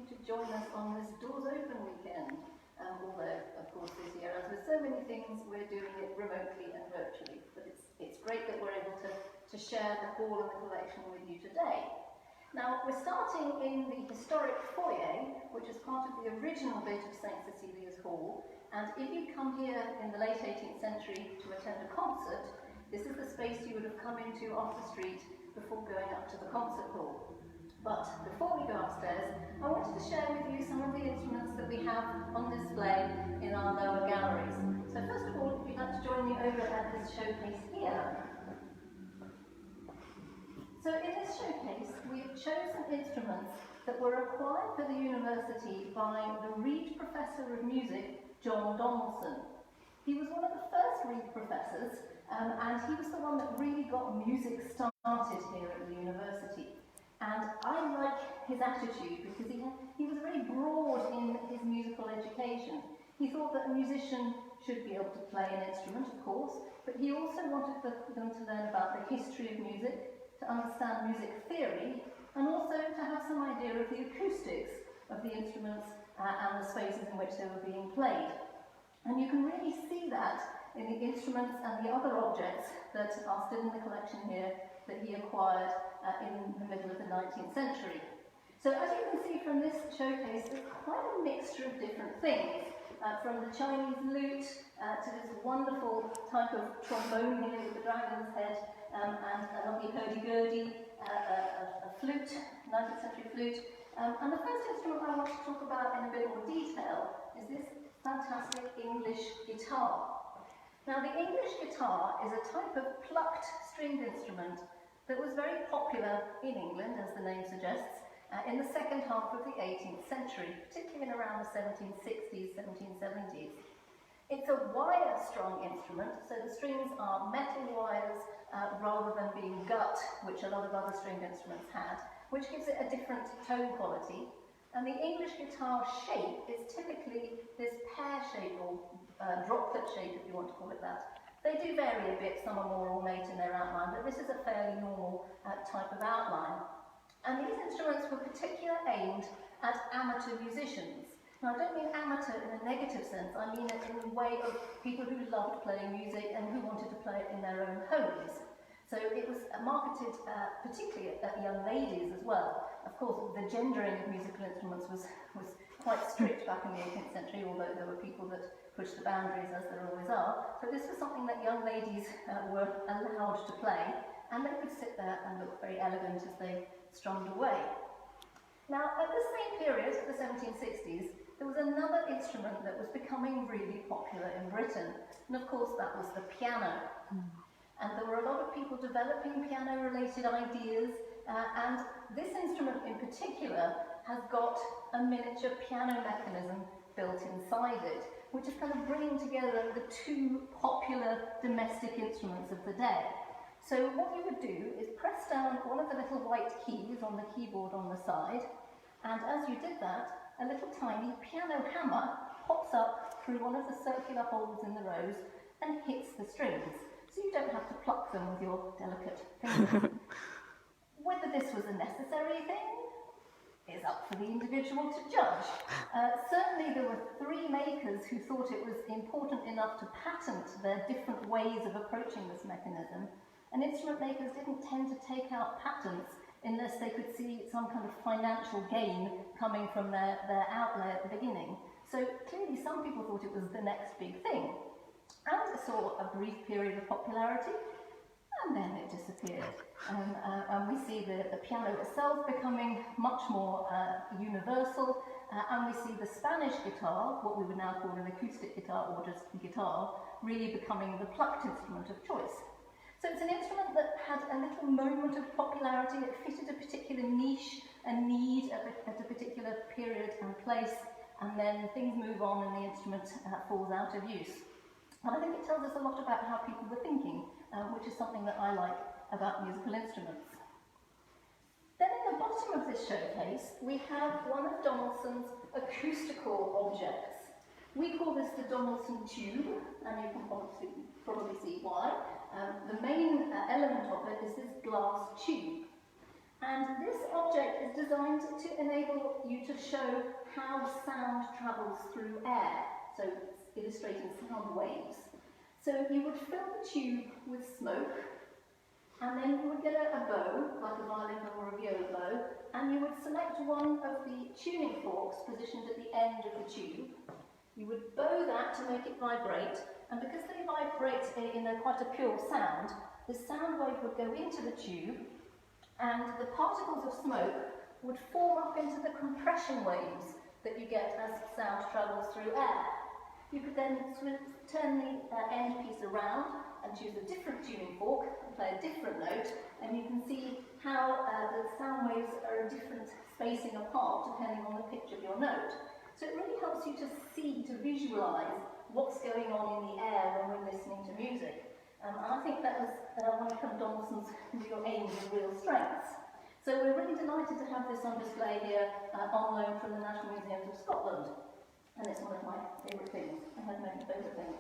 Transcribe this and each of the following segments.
you to join us on this Doors Open weekend. Although, of course, this year, as with so many things, we're doing it remotely and virtually. But it's great that we're able to share the hall and the collection with you today. Now, we're starting in the historic foyer, which is part of the original bit of St. Cecilia's Hall. And if you come here in the late 18th century to attend a concert, this is the space you would have come into off the street before going up to the concert hall. But before we go upstairs, I wanted to share with you some of the instruments that we have on display in our lower galleries. So first of all, if you'd like to join me over at this showcase here. So in this showcase, we've chosen instruments that were acquired for the university by the Reed Professor of Music, John Donaldson. He was one of the first Reed professors, and he was the one that really got music started here at the university. And I like his attitude because he was very broad in his musical education. He thought that a musician should be able to play an instrument, of course, but he also wanted them to learn about the history of music, to understand music theory, and also to have some idea of the acoustics of the instruments and the spaces in which they were being played. And you can really see that in the instruments and the other objects that are still in the collection here that he acquired in the middle of the 19th century. So as you can see from this showcase, there's quite a mixture of different things, from the Chinese lute to this wonderful type of trombone here with the dragon's head and a lovely hurdy-gurdy, a flute, 19th century flute. And the first instrument I want to talk about in a bit more detail is this fantastic English guitar. Now, the English guitar is a type of plucked stringed instrument that was very popular in England, as the name suggests, in the second half of the 18th century, particularly in around the 1760s, 1770s. It's a wire-strung instrument, so the strings are metal wires rather than being gut, which a lot of other stringed instruments had, which gives it a different tone quality. And the English guitar shape is typically this pear shape or droplet shape, if you want to call it that. They do vary a bit, some are more ornate in their outline, but this is a fairly normal type of outline. And these instruments were particularly aimed at amateur musicians. Now, I don't mean amateur in a negative sense, I mean it in the way of people who loved playing music and who wanted to play it in their own homes. So it was marketed particularly at young ladies as well. Of course, the gendering of musical instruments was quite strict back in the 18th century, although there were people that pushed the boundaries, as there always are. So this was something that young ladies were allowed to play, and they could sit there and look very elegant as they strummed away. Now, at the same period, the 1760s, there was another instrument that was becoming really popular in Britain, and of course that was the piano. And there were a lot of people developing piano-related ideas, and this instrument in particular has got a miniature piano mechanism built inside it, which is kind of bringing together the two popular domestic instruments of the day. So what you would do is press down one of the little white keys on the keyboard on the side, and as you did that, a little tiny piano hammer pops up through one of the circular holes in the rows and hits the strings. So you don't have to pluck them with your delicate fingers. Whether this was a necessary thing is up for the individual to judge. Certainly there were 3 makers who thought it was important enough to patent their different ways of approaching this mechanism, and instrument makers didn't tend to take out patents unless they could see some kind of financial gain coming from their outlay at the beginning. So clearly some people thought it was the next big thing. And it saw a brief period of popularity, and then it disappeared. And we see the piano itself becoming much more universal, and we see the Spanish guitar, what we would now call an acoustic guitar or just guitar, really becoming the plucked instrument of choice. So it's an instrument that had a little moment of popularity, it fitted a particular niche, a need at a particular period and place, and then things move on and the instrument falls out of use. And I think it tells us a lot about how people were thinking, which is something that I like about musical instruments. Then in the bottom of this showcase, we have one of Donaldson's acoustical objects. We call this the Donaldson tube, and you can probably see why. The main element of it is this glass tube. And this object is designed to enable you to show how sound travels through air, so it's illustrating sound waves. So you would fill the tube with smoke, and then you would get a bow, like a violin bow or a viola bow, and you would select one of the tuning forks positioned at the end of the tube. You would bow that to make it vibrate, and because they vibrate in quite a pure sound, the sound wave would go into the tube, and the particles of smoke would form up into the compression waves that you get as sound travels through air. You could then turn the end piece around and choose a different tuning fork and play a different note, and you can see how the sound waves are a different spacing apart depending on the pitch of your note. So it really helps you to see, to visualise what's going on in the air when we're listening to music. And I think that was one of Donaldson's real aims and real strengths. So we're really delighted to have this on display here on loan from the National Museums of Scotland. And it's one of my favourite things. I have many favourite things.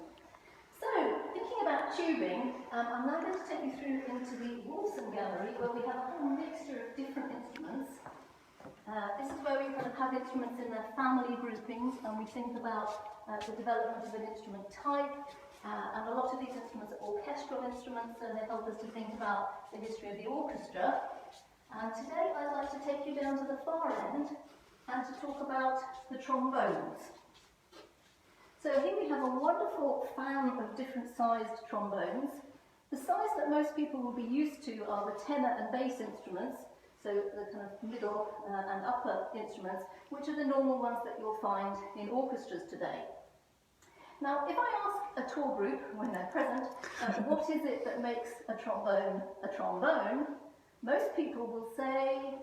So, thinking about tubing, I'm now going to take you through into the Wolfson Gallery, where we have a whole mixture of different instruments. This is where we kind of have instruments in their family groupings, and we think about the development of an instrument type. And a lot of these instruments are orchestral instruments, so they help us to think about the history of the orchestra. And today I'd like to take you down to the far end and to talk about the trombones. So here we have a wonderful fan of different sized trombones. The size that most people will be used to are the tenor and bass instruments, so the kind of middle and upper instruments, which are the normal ones that you'll find in orchestras today. Now, if I ask a tour group, when they're present, what is it that makes a trombone, most people will say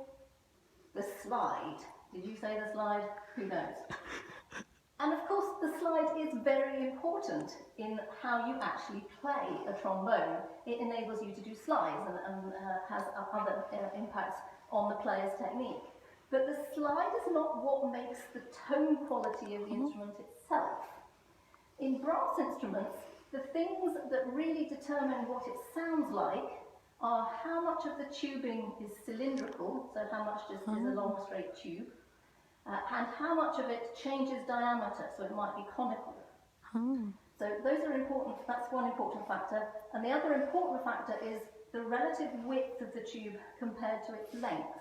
the slide. Did you say the slide? Who knows? And of course, the slide is very important in how you actually play a trombone. It enables you to do slides and has other impacts on the player's technique. But the slide is not what makes the tone quality of the instrument itself. In brass instruments, the things that really determine what it sounds like are how much of the tubing is cylindrical, so how much just is a long straight tube, and how much of it changes diameter, so it might be conical. So those are important, that's one important factor. And the other important factor is the relative width of the tube compared to its length.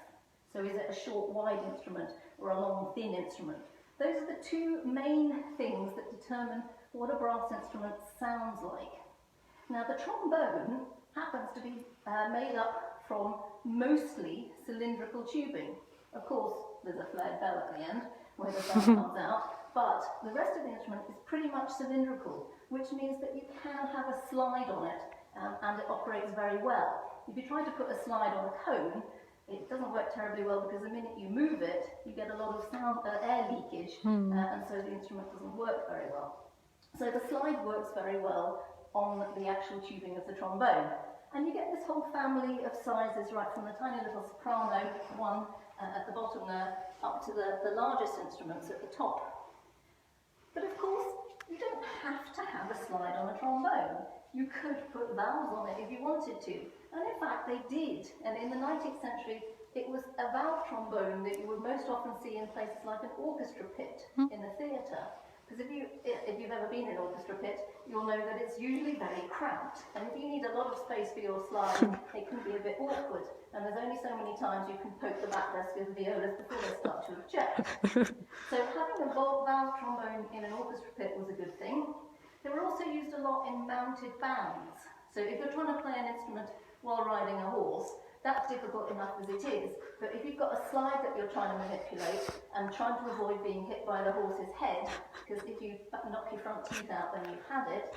So is it a short, wide instrument or a long, thin instrument? Those are the two main things that determine what a brass instrument sounds like. Now the trombone happens to be made up from mostly cylindrical tubing. Of course, there's a flared bell at the end where the sound comes out, but the rest of the instrument is pretty much cylindrical, which means that you can have a slide on it and it operates very well. If you try to put a slide on a cone, it doesn't work terribly well because the minute you move it, you get a lot of air leakage, and so the instrument doesn't work very well. So the slide works very well on the actual tubing of the trombone. And you get this whole family of sizes, right from the tiny little soprano one at the bottom there, up to the largest instruments at the top. But of course, you don't have to have a slide on a trombone. You could put valves on it if you wanted to. And in fact, they did. And in the 19th century, it was a valve trombone that you would most often see in places like an orchestra pit in the theatre. Because if you've ever been in an orchestra pit, you'll know that it's usually very cramped. And if you need a lot of space for your slide, it can be a bit awkward. And there's only so many times you can poke the backrest of the violas before they start to object. So having a valve trombone in an orchestra pit was a good thing. They were also used a lot in mounted bands. So if you're trying to play an instrument while riding a horse, that's difficult enough as it is. But if you've got a slide that you're trying to manipulate and trying to avoid being hit by the horse's head, because if you knock your front teeth out, then you've had it.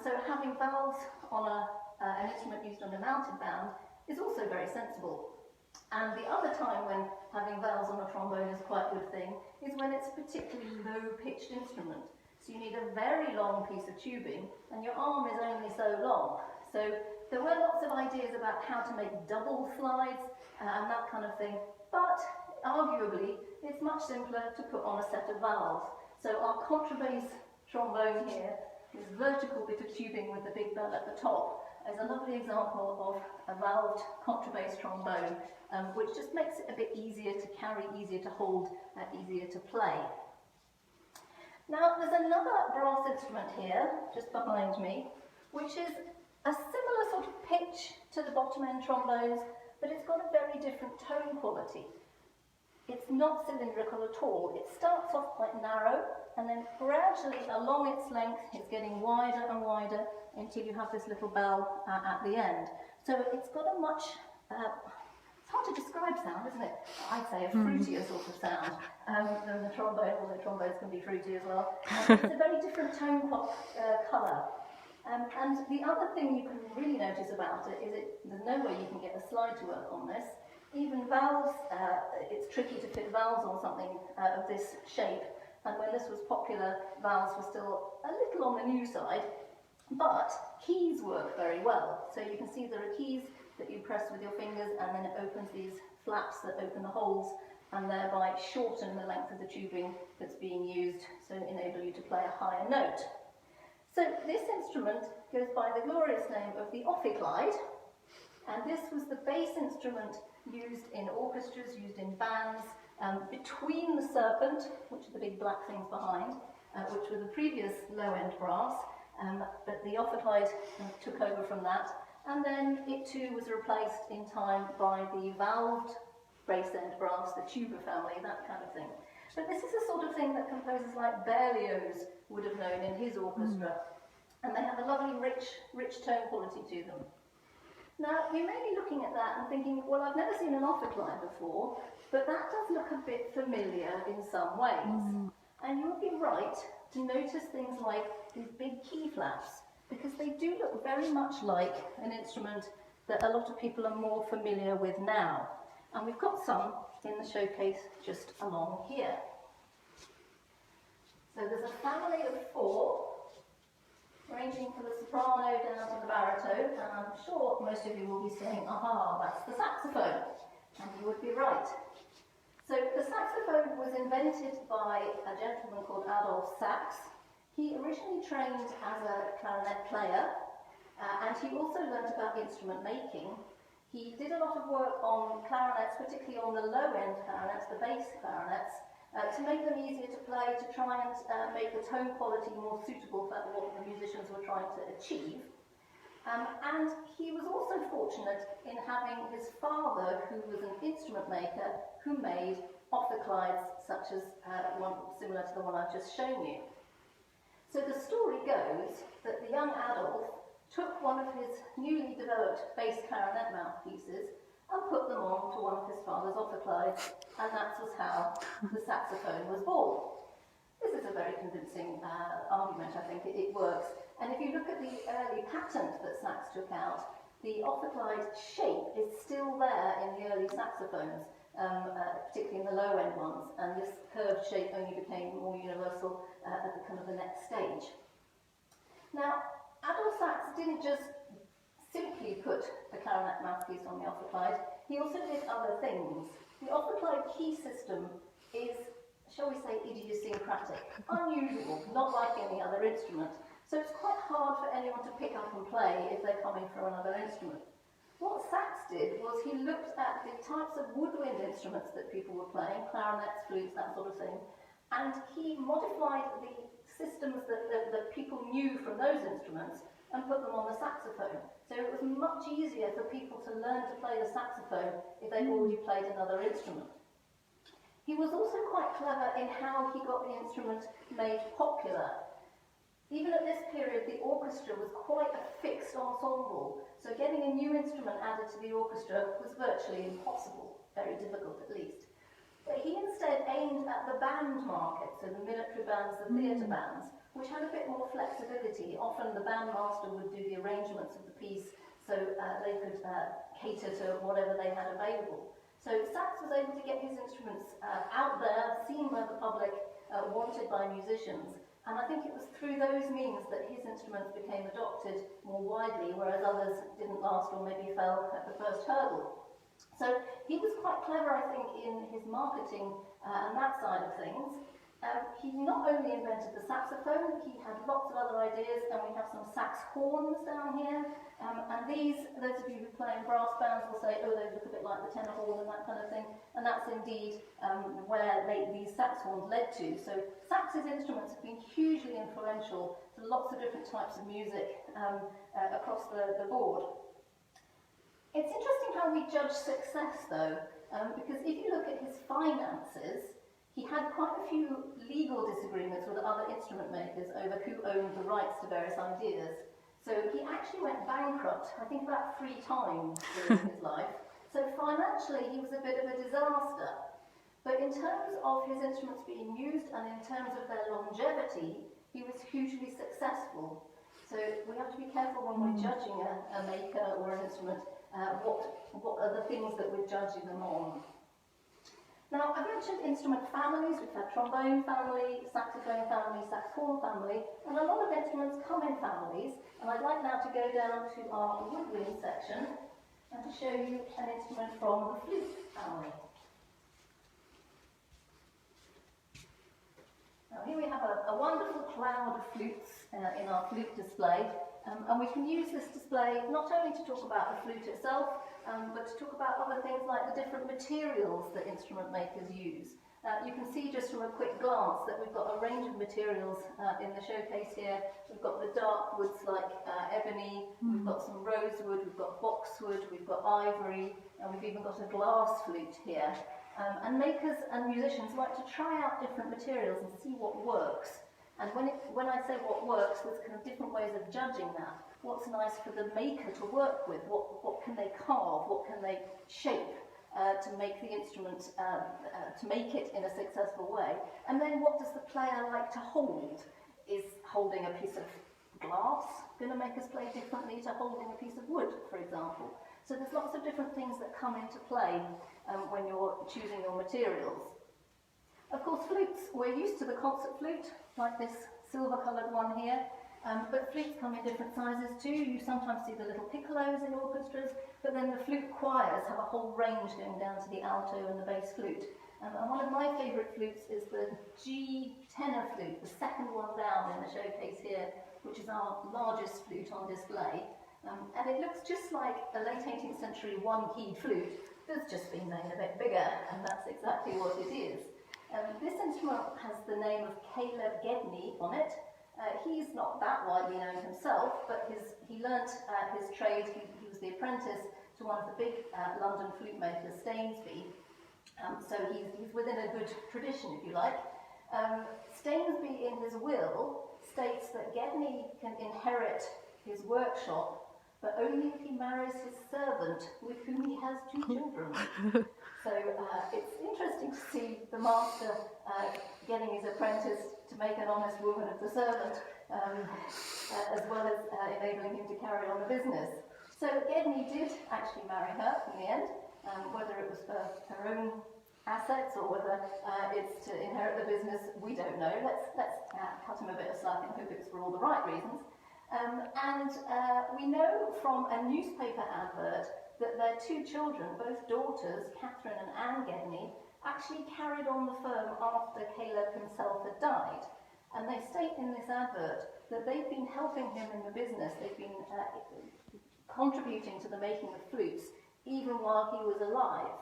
So having valves on an instrument used on a mounted band is also very sensible. And the other time when having valves on a trombone is quite a good thing is when it's a particularly low-pitched instrument. So you need a very long piece of tubing, and your arm is only so long. So there were lots of ideas about how to make double slides and that kind of thing, but arguably it's much simpler to put on a set of valves. So our contrabass trombone here, this vertical bit of tubing with the big bell at the top, is a lovely example of a valved contrabass trombone, which just makes it a bit easier to carry, easier to hold, easier to play. Now, there's another brass instrument here, just behind me, which is a similar sort of pitch to the bottom end trombones, but it's got a very different tone quality. It's not cylindrical at all. It starts off quite narrow, and then gradually along its length, it's getting wider and wider until you have this little bell at the end. So it's got a much, it's hard to describe sound, isn't it? I'd say a fruitier sort of sound than the trombone, although trombones can be fruity as well. It's a very different tone colour. And the other thing you can really notice about it is there's no way you can get a slide to work on this. Even valves, it's tricky to fit valves on something of this shape, and when this was popular, valves were still a little on the new side, but keys work very well. So you can see there are keys that you press with your fingers, and then it opens these flaps that open the holes, and thereby shorten the length of the tubing that's being used, so enable you to play a higher note. So this instrument goes by the glorious name of the ophicleide, and this was the bass instrument used in orchestras, used in bands, between the serpent, which are the big black things behind, which were the previous low-end brass, but the ophicleide took over from that, and then it too was replaced in time by the valved bass-end brass, the tuba family, that kind of thing. But this is the sort of thing that composers like Berlioz would have known in his orchestra, and they have a lovely rich tone quality to them. Now, you may be looking at that and thinking, well, I've never seen an ophicleide before, but that does look a bit familiar in some ways. And you would be right to notice things like these big key flaps, because they do look very much like an instrument that a lot of people are more familiar with now. And we've got some in the showcase just along here. So there's a family of 4, ranging from the soprano down to the baritone, and I'm sure most of you will be saying, aha, that's the saxophone, and you would be right. So the saxophone was invented by a gentleman called Adolf Sax. He originally trained as a clarinet player, and he also learnt about instrument making. He did a lot of work on clarinets, particularly on the low-end clarinets, the bass clarinets, to make them easier to play, to try and make the tone quality more suitable for what the musicians were trying to achieve. And he was also fortunate in having his father, who was an instrument maker, who made ophicleides such as one similar to the one I've just shown you. So the story goes that the young Adolf took one of his newly developed bass clarinet mouthpieces and put them on to one of his father's ophicleides, and that was how the saxophone was born. This is a very convincing argument, I think. It works. And if you look at the early patent that Sax took out, the ophicleide shape is still there in the early saxophones, particularly in the low-end ones, and this curved shape only became more universal at the kind of the next stage. Now, Adolf Sax didn't just simply put the clarinet mouthpiece on the ophicleide, he also did other things. The ophicleide key system is, shall we say, idiosyncratic, unusual, not like any other instrument. So it's quite hard for anyone to pick up and play if they're coming from another instrument. What Sax did was he looked at the types of woodwind instruments that people were playing, clarinets, flutes, that sort of thing, and he modified the systems that people knew from those instruments and put them on the saxophone. So it was much easier for people to learn to play the saxophone if they'd already played another instrument. He was also quite clever in how he got the instrument made popular. Even at this period, the orchestra was quite a fixed ensemble, so getting a new instrument added to the orchestra was virtually impossible, very difficult at least. But he instead aimed at the band market, so the military bands, the theatre bands, which had a bit more flexibility. Often the bandmaster would do the arrangements of the piece so they could cater to whatever they had available. So Sax was able to get his instruments out there, seen by the public, wanted by musicians, and I think it was through those means that his instruments became adopted more widely, whereas others didn't last or maybe fell at the first hurdle. So he was quite clever, I think, in his marketing and that side of things. He not only invented the saxophone, he had lots of other ideas, and we have some sax horns down here, And these, those of you who play in brass bands will say, oh, they look a bit like the tenor horn and that kind of thing. And that's indeed where these sax horns led to. So sax's instruments have been hugely influential to lots of different types of music across the board. It's interesting how we judge success, though, because if you look at his finances, he had quite a few legal disagreements with other instrument makers over who owned the rights to various ideas. So he actually went bankrupt, I think about 3 times during his life. So financially, he was a bit of a disaster. But in terms of his instruments being used and in terms of their longevity, he was hugely successful. So we have to be careful when we're judging a maker or an instrument, what are the things that we're judging them on. Now, I've mentioned instrument families. We've had trombone family, saxophone family, saxophone family, and a lot of instruments come in families. And I'd like now to go down to our woodwind section and to show you an instrument from the flute family. Now, here we have a wonderful cloud of flutes in our flute display. And we can use this display not only to talk about the flute itself, but to talk about other things like the different materials that instrument makers use. You can see just from a quick glance that we've got a range of materials in the showcase here. We've got the dark woods like ebony, we've got some rosewood, we've got boxwood, we've got ivory, and we've even got a glass flute here. And makers and musicians like to try out different materials and see what works. And when I say what works, there's kind of different ways of judging that. What's nice for the maker to work with? What can they carve? What can they shape to make the instrument, to make it in a successful way? And then what does the player like to hold? Is holding a piece of glass going to make us play differently to holding a piece of wood, for example? So there's lots of different things that come into play when you're choosing your materials. Of course, flutes, we're used to the concert flute, like this silver-coloured one here, but flutes come in different sizes too. You sometimes see the little piccolos in orchestras, but then the flute choirs have a whole range going down to the alto and the bass flute. And one of my favourite flutes is the G tenor flute, the second one down in the showcase here, which is our largest flute on display. And it looks just like a late 18th century one-keyed flute that's just been made a bit bigger, and that's exactly what it is. This instrument has the name of Caleb Gedney on it. He's not that widely known himself, but he learnt his trade. He was the apprentice to one of the big London flute makers, Stainsby. So he's within a good tradition, if you like. Stainsby, in his will, states that Gedney can inherit his workshop, but only if he marries his servant, with whom he has 2 children. So it's interesting to see the master getting his apprentice to make an honest woman of the servant, as well as enabling him to carry on the business. So Gedney did actually marry her in the end, whether it was for her own assets or whether it's to inherit the business, we don't know. Let's cut him a bit of slack and hope it's for all the right reasons. We know from a newspaper advert that their 2 children, both daughters, Catherine and Anne Gedney, actually carried on the firm after Caleb himself had died. And they state in this advert that they've been helping him in the business, they've been contributing to the making of flutes, even while he was alive.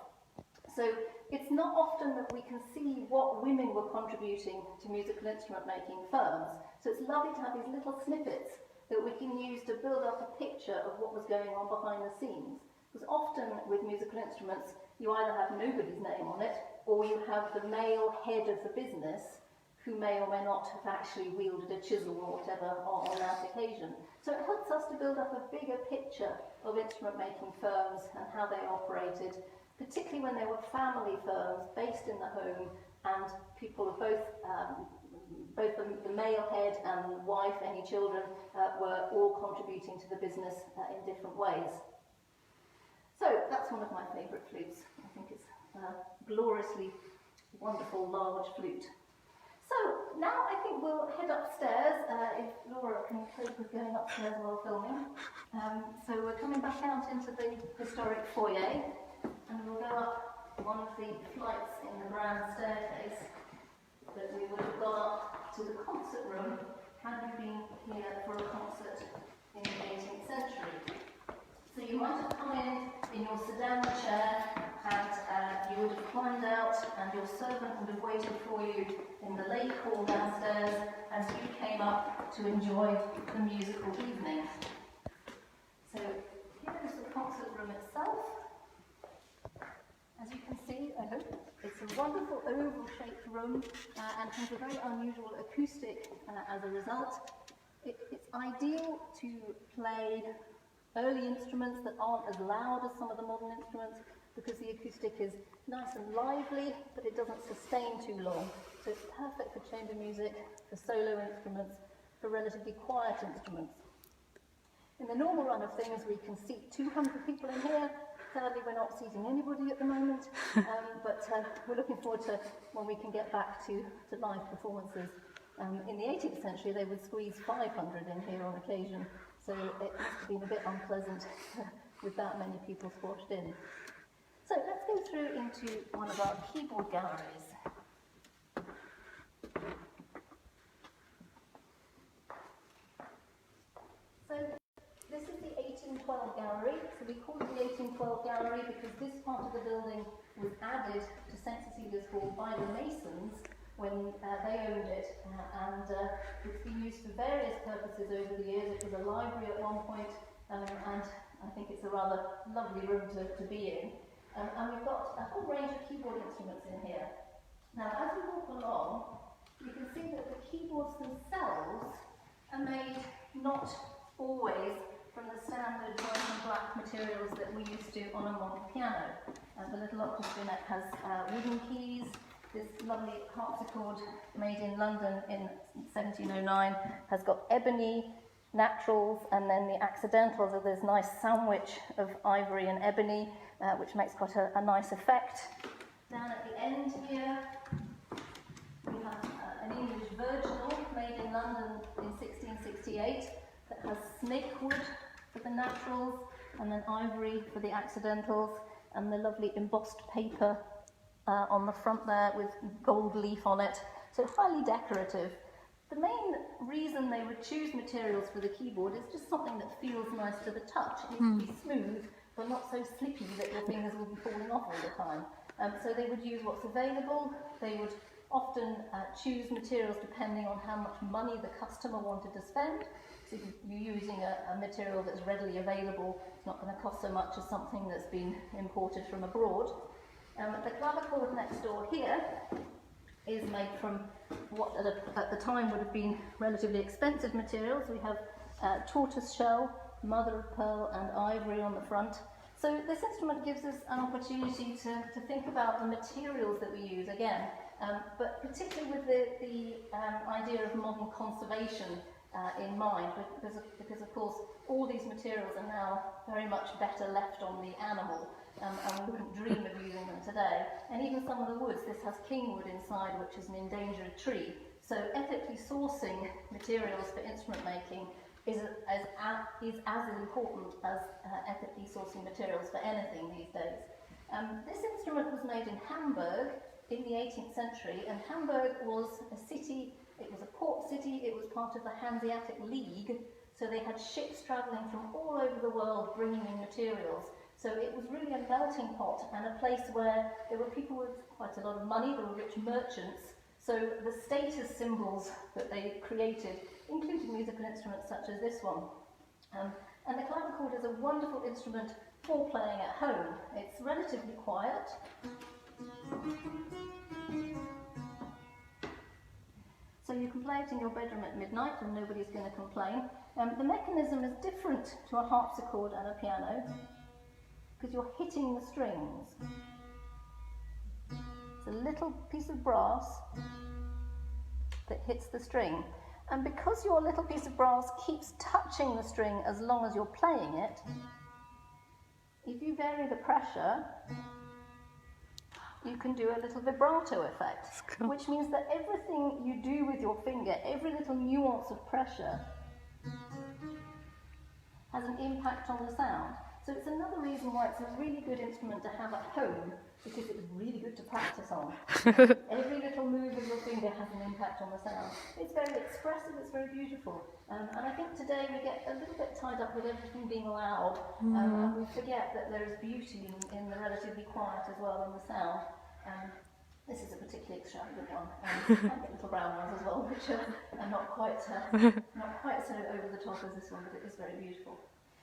So it's not often that we can see what women were contributing to musical instrument making firms. So it's lovely to have these little snippets that we can use to build up a picture of what was going on behind the scenes. Because often with musical instruments, you either have nobody's name on it, or you have the male head of the business, who may or may not have actually wielded a chisel or whatever on that occasion. So it helps us to build up a bigger picture of instrument-making firms and how they operated, particularly when they were family firms based in the home, and people of both the male head and wife, any children, were all contributing to the business in different ways. So that's one of my favourite flutes. I think it's a gloriously wonderful large flute. So now I think we'll head upstairs, if Laura can cope with going upstairs while filming. So we're coming back out into the historic foyer, and we'll go up one of the flights in the grand staircase that we would have gone up to the concert room had we been here for a concert in the 18th century. So you might have come in your sedan chair, and you would have climbed out, and your servant would have waited for you in the lake hall downstairs as you came up to enjoy the musical evening. So here is the concert room itself. As you can see, I hope, it's a wonderful oval-shaped room and has a very unusual acoustic as a result. It's ideal to play early instruments that aren't as loud as some of the modern instruments, because the acoustic is nice and lively, but it doesn't sustain too long. So it's perfect for chamber music, for solo instruments, for relatively quiet instruments. In the normal run of things, we can seat 200 people in here. Sadly, we're not seating anybody at the moment, but we're looking forward to when we can get back to live performances. In the 18th century, they would squeeze 500 in here on occasion, so it must have been a bit unpleasant with that many people squashed in. So let's go through into one of our keyboard galleries. So this is the 1812 gallery. So we call it the 1812 gallery because this part of the building was added to St. Cecilia's Hall by the Masons when they owned it, and it's been used for various purposes over the years. It was a library at one point, and I think it's a rather lovely room to be in. And we've got a whole range of keyboard instruments in here. Now, as we walk along, you can see that the keyboards themselves are made not always from the standard white and black materials that we used to on a modern piano. The little octastronic has wooden keys. This lovely harpsichord made in London in 1709 has got ebony naturals, and then the accidentals are this nice sandwich of ivory and ebony, which makes quite a nice effect. Down at the end here, we have an English virginal made in London in 1668 that has snake wood for the naturals, and then ivory for the accidentals, and the lovely embossed paper on the front there with gold leaf on it, so highly decorative. The main reason they would choose materials for the keyboard is just something that feels nice to the touch. It needs to be smooth, but not so slippy that your fingers will be falling off all the time. So they would use what's available. They would often choose materials depending on how much money the customer wanted to spend. So if you're using a material that's readily available, it's not going to cost so much as something that's been imported from abroad. The clavichord next door here is made from what at the time would have been relatively expensive materials. We have tortoise shell, mother of pearl and ivory on the front. So this instrument gives us an opportunity to think about the materials that we use again, but particularly with the idea of modern conservation in mind, because of course all these materials are now very much better left on the animal. And we wouldn't dream of using them today. And even some of the woods, this has kingwood inside, which is an endangered tree. So ethically sourcing materials for instrument making is as important as ethically sourcing materials for anything these days. This instrument was made in Hamburg in the 18th century, and Hamburg was a city, it was a port city, it was part of the Hanseatic League, so they had ships travelling from all over the world bringing in materials. So it was really a melting pot and a place where there were people with quite a lot of money, there were rich merchants. So the status symbols that they created included musical instruments such as this one. And the clavichord is a wonderful instrument for playing at home. It's relatively quiet. So you can play it in your bedroom at midnight and nobody's going to complain. The mechanism is different to a harpsichord and a piano, because you're hitting the strings. It's a little piece of brass that hits the string. And because your little piece of brass keeps touching the string as long as you're playing it, if you vary the pressure, you can do a little vibrato effect, cool. Which means that everything you do with your finger, every little nuance of pressure, has an impact on the sound. So it's another reason why it's a really good instrument to have at home, because it's really good to practice on. Every little move of your finger finger has an impact on the sound. It's very expressive, it's very beautiful. And I think today we get a little bit tied up with everything being loud, and we forget that there is beauty in the relatively quiet as well in the sound. This is a particularly extravagant one. I get little brown ones as well, which are not quite so over the top as this one, but it is very beautiful.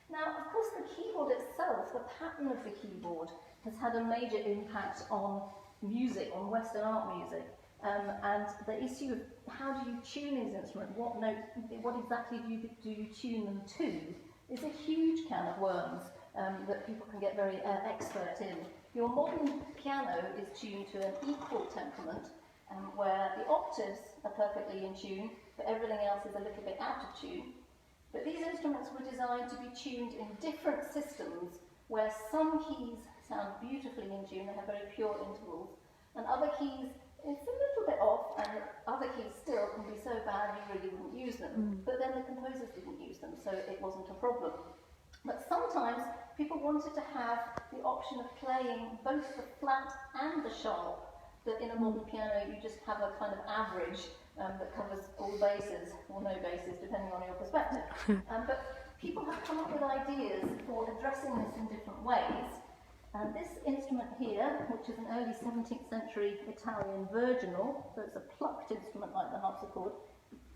Now, of course, the keyboard itself, the pattern of the keyboard, has had a major impact on music, on Western art music. And the issue of how do you tune these instruments, what exactly do you tune them to, is a huge can of worms that people can get very expert in. Your modern piano is tuned to an equal temperament, where the octaves are perfectly in tune, but everything else is a little bit out of tune. But these instruments were designed to be tuned in different systems, where some keys sound beautifully in tune, they have very pure intervals, and other keys, it's a little bit off, and other keys still can be so bad you really wouldn't use them. But then the composers didn't use them, so it wasn't a problem. But sometimes people wanted to have the option of playing both the flat and the sharp, that in a modern piano you just have a kind of average that covers all bases, or no bases, depending on your perspective. But people have come up with ideas for addressing this in different ways. This instrument here, which is an early 17th century Italian virginal, so it's a plucked instrument like the harpsichord,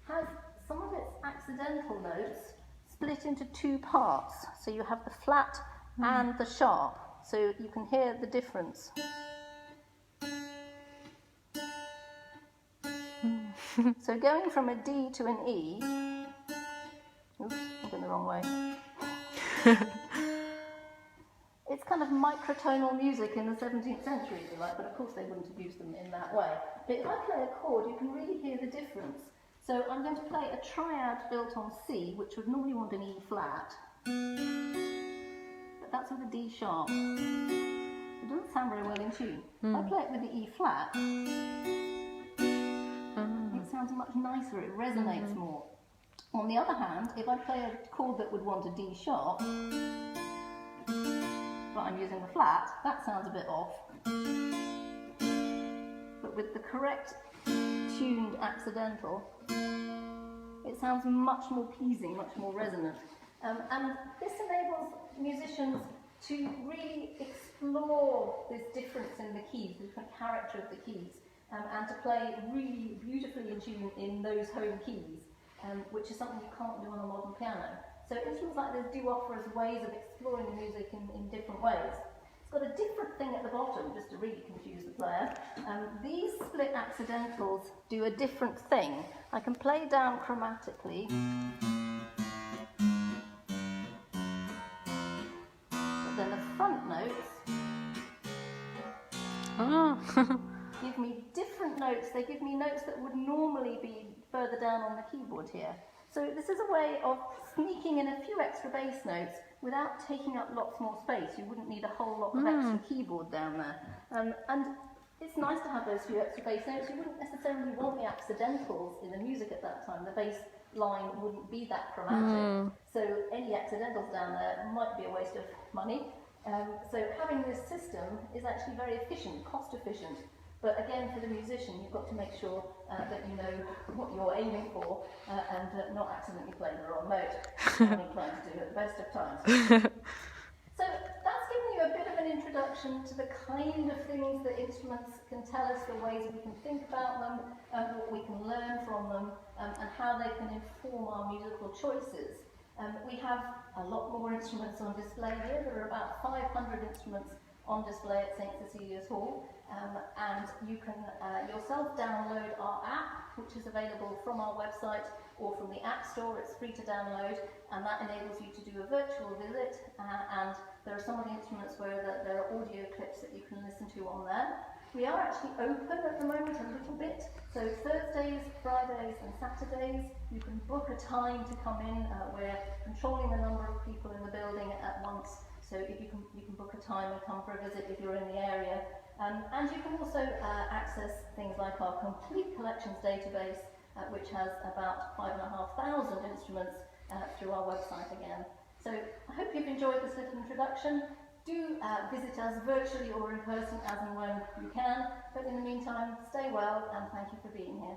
has some of its accidental notes split into two parts. So you have the flat and the sharp, so you can hear the difference. So going from a D to an E, oops, I'm going the wrong way. It's kind of microtonal music in the 17th century, if you like, but of course they wouldn't have used them in that way. But if I play a chord, you can really hear the difference. So I'm going to play a triad built on C, which would normally want an E flat, but that's with a D sharp. It doesn't sound very well in tune. If I play it with the E flat, it sounds much nicer, it resonates more. On the other hand, if I play a chord that would want a D sharp, but I'm using the flat, that sounds a bit off. But with the correct tuned accidental, it sounds much more pleasing, much more resonant. And this enables musicians to really explore this difference in the keys, the different character of the keys, and to play really beautifully in tune in those home keys, which is something you can't do on a modern piano. So instruments like this do offer us ways of exploring the music in different ways. It's got a different thing at the bottom, just to really confuse the player. These split accidentals do a different thing. I can play down chromatically, but then the front notes give me different notes. They give me notes that would normally be further down on the keyboard here. So this is a way of sneaking in a few extra bass notes without taking up lots more space. You wouldn't need a whole lot of extra keyboard down there. And it's nice to have those few extra bass notes. You wouldn't necessarily want the accidentals in the music at that time. The bass line wouldn't be that chromatic. So any accidentals down there might be a waste of money. So having this system is actually very efficient, cost efficient. But again, for the musician, you've got to make sure that you know what you're aiming for and not accidentally play the wrong note. I'm inclined to do at the best of times. So that's given you a bit of an introduction to the kind of things that instruments can tell us, the ways we can think about them, what we can learn from them, and how they can inform our musical choices. We have a lot more instruments on display here. There are about 500 instruments on display at St. Cecilia's Hall, and you can yourself download our app, which is available from our website or from the App Store. It's free to download, and that enables you to do a virtual visit, and there are some of the instruments where there are audio clips that you can listen to on there. We are actually open at the moment a little bit, so Thursdays, Fridays and Saturdays you can book a time to come in. We're controlling the number of people in the building at once, so if you can book a time and come for a visit if you're in the area. And you can also access things like our complete collections database, which has about 5,500 instruments through our website again. So I hope you've enjoyed this little introduction. do visit us virtually or in person as and when you can. But in the meantime, stay well and thank you for being here.